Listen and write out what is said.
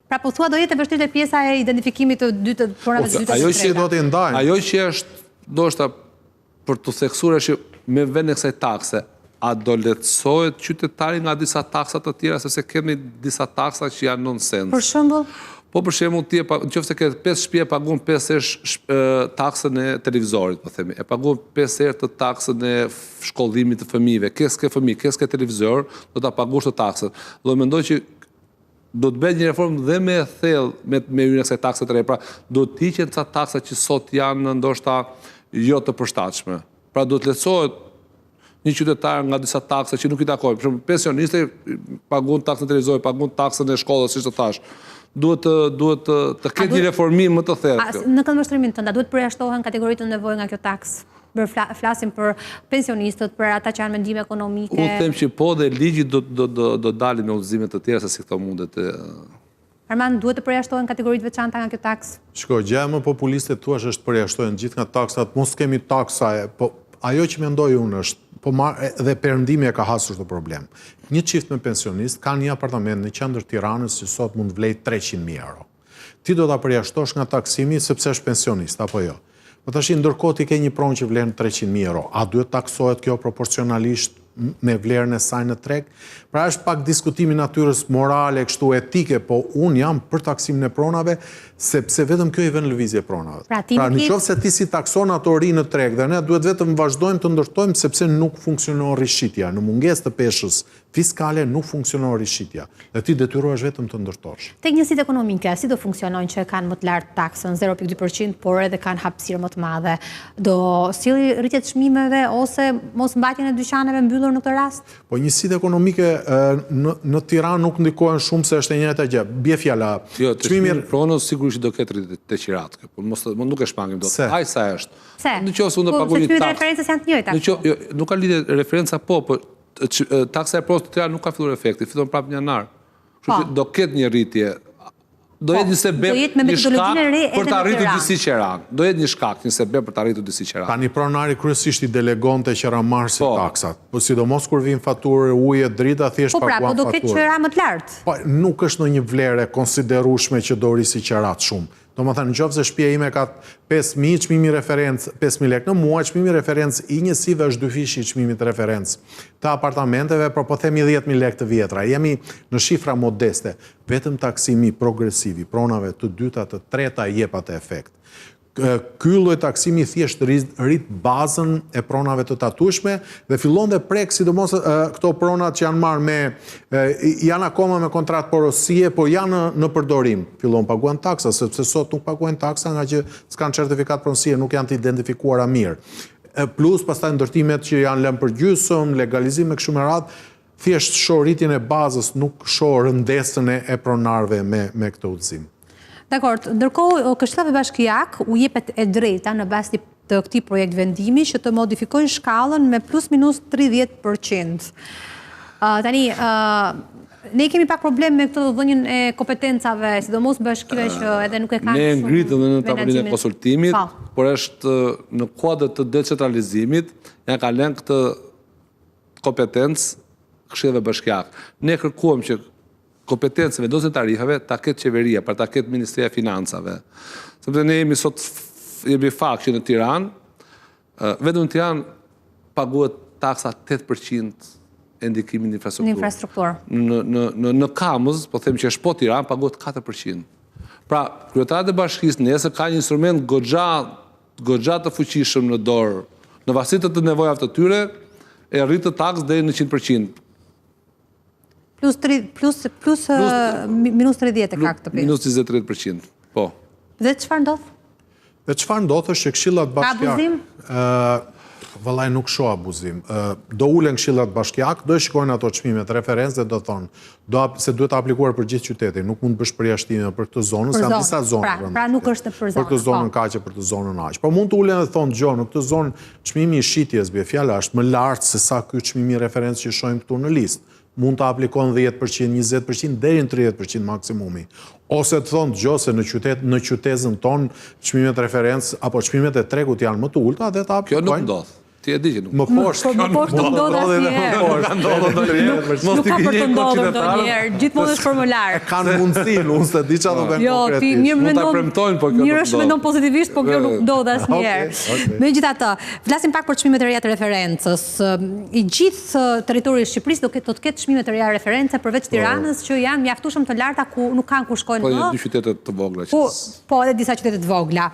Pra po thua do jetë e vështirë te pjesa e identifikimit të dytë pronave të dytë. Ajo që do të ndajnë. Ajo që është ndoshta për të theksuar që me vend e kësaj takse, a do lehtësohet qytetari nga disa taksa të tjera, sepse kemi disa taksa që janë nonsens. Për shembull, po për shembull ti nëse ke 5 shtëpi e paguon 5 herë taksën e televizorit, po themi. E paguon 5 herë të taksën e shkollimit të fëmijëve. Ke fëmijë, ke televizor, do ta paguash të taksën. Do mendoj që do të bëhet një reformë dhe me thellë me hyrjen e kësaj takse të re. Pra, do të hiqen ca taksa që sot janë ndoshta jo të përshtatshme. Pra do të lehtësohet një qytetar nga disa taksa që nuk i takojnë. Për shembull, pensioniste paguajnë taksën e televizorit, paguajnë taksën e shkollës, siç të thash. Duhet të ketë një reformim më të thellë. Në këndvështrimin tënd, duhet përjashtohen kategoritë të nevojë nga kjo taksë. Flasim për pensionistët, për ata që kanë mendime ekonomike. Unë them që po dhe ligji do dalin me udhëzime të tjera se si këto mundet të... Armand, duhet të përjashtohen kategoritë veçanta nga kjo taksë? Shko, gjëja më populiste tuash është përjashtohen gjithë nga taksat, mos kemi taksa, po ajo që mendoj unë është, po dhe perëndimi e ka hasur të problem. Një çift me pensionist ka një apartament në qendër Tiranës që sot mund vlej 300.000 euro. Ti do ta përjashtosh nga taksimi sepse është pensionist, apo jo? Po tash ndërkohë ti ke një pronë që vlen 300.000 euro. A duhet taksohet kjo proporcionalisht me vlerën e saj në treg? Pra është pak diskutimi natyrës morale, kështu etike, po unë jam për taksimin e pronave, sepse vetëm kjo i vën lëvizje pronave. Pra në qoftë se ti si takson ato ri në treg, dhe ne duhet vetëm vazhdojmë të ndërtojmë sepse nuk funksionon rishitja. Në mungesë të peshës fiskale nuk funksionon rishitja. Dhe ti detyrohesh vetëm të ndërtosh. Tek njësitë ekonomike, si do funksionojnë që kanë më të lartë taksën 0.2%, por edhe kanë hapësirë më të madhe? Do sillë rritje të çmimeve ose mos mbajtjen e dyqaneve mbyllur në këtë rast? Po njësitë ekonomike në Tiranë nuk ndikojnë shumë se është e njëjta gjë. Bie fjala. Jo, çmimi pronës sigurisht do ketë rritje të qiratë, po mos nuk e shpangim dot. Ai sa është. Se? Nëse unë paguaj taksë. Po referencat janë të njëjta. Nuk ka lidhje referenca po taksa e pronës të Tiranës nuk ka filluar efekti, fiton prapë në janar. Kështu që do ketë një rritje. Do jetë një sebeb, një shkak për të arritur disi qeran. Do jetë një shkak, një sebeb për të arritur disi qeran. Tani pronari kryesisht i delegonte qeramarrësit taksat. Po sidomos kur vin faturë uje, drita, thjesht paguan faturë. Po do ketë qera më të lartë. Po nuk është në një vlerë konsiderueshme që do rrisi qerat shumë. Domethënë, nëse shtëpia ime ka 5.000 çmimi referencë, 5.000 lekë në muaj, çmimi referencë i njësive është 2 fishi çmimit referencë të apartamenteve, por po themi 10.000 lekë të vjetra. Jemi në shifra modeste. Vetëm taksimi progresiv i pronave të dyta, të treta jep atë efekt. Ky lloj taksimi thjesht rrit bazën e pronave të tatueshme dhe fillon dhe prek sidomos këto pronat që janë marrë janë akoma me kontratë porosie, po janë në përdorim. Fillon paguajnë taksa, sepse sot nuk paguajnë taksa nga që s'kanë certifikat pronësie, nuk janë të identifikuara mirë. Plus pastaj ndërtimet që janë lënë për gjysmë, legalizim me kështu me radhë, thjesht shoh rritjen e bazës, nuk shoh rëndesën e pronarëve me këtë udhëzim. Dakor, ndërkohë Këshillave Bashkiak u jepet e drejta në bazë të këtij projekt vendimi që të modifikojnë shkallën me plus minus 30%. Tani, ne kemi pak problem me këtë dhënien e kompetencave, sidomos bashkive që edhe nuk e kanë. Ne ngritëm në tabelinë e konsultimit, por është në kuadër të decentralizimit, ja ka lënë këtë kompetencë Këshillave Bashkiak. Ne kërkuam që kompetencë vendosjen e tarifave ta ketë qeveria, për ta ketë Ministria e Financave. Sepse ne jemi fakt që në Tiranë, vetëm në Tiranë paguhet taksa 8% e ndikimit në infrastrukturë. Në Kamëz, po them që është po Tiranë, paguhet 4%. Pra, kryetarët e bashkisë nesër ka një instrument goxha të fuqishëm në dorë, në varësi të nevojave të tyre, e rritë taksën deri në 100%. Plus minus 30 e ka këtë pjesë. Minus 20-30%, po. Dhe çfarë ndodh? Dhe çfarë ndodh është që Këshillat Bashkiak... Ka abuzim? Vëllai nuk shoh abuzim. Do ulen Këshillat Bashkiak, do e shikojnë ato çmimet referencë dhe do thonë se duhet aplikuar për gjithë qytetin, nuk mund të bësh përjashtime për këtë zonë, se janë disa zonë. Pra nuk është për zonë. Për këtë zonën kaq e për këtë zonën aq. Po mund të ulen dhe thonë dëgjoj, në këtë zonë çmimi i shitjes bie fjala është më lart se sa ky çmimi referencë që shohim këtu në listë. Mund të aplikon 10%, 20%, deri në 30% maksimumi. Ose të thonë dëgjoj se në qytetin tonë çmimet referencë apo çmimet e tregut janë më të ulta dhe ta aplikojnë. Kjo nuk ndodh. ti e di që nuk. Më poshtë. Më poshtë nuk ndodh asnjëherë. Nuk ka për të ndodhur ndonjëherë. Gjithmonë është formular. Kanë mundësinë, unë se di çfarë do bëjmë Jo, ti konkretisht. mirë Mund ta mendon. premtojnë, po kjo nuk Mirë është ndodh. mendon pozitivisht, po kjo nuk ndodh asnjëherë. Okej. Megjithatë, flasim pak për çmimet e reja të referencës. I gjithë territori i Shqipërisë do të ketë çmime të reja reference përveç Tiranës që janë mjaftueshëm të larta ku nuk kanë ku shkojnë Po më. një dy qytete të vogla që. Po edhe disa qytete të vogla.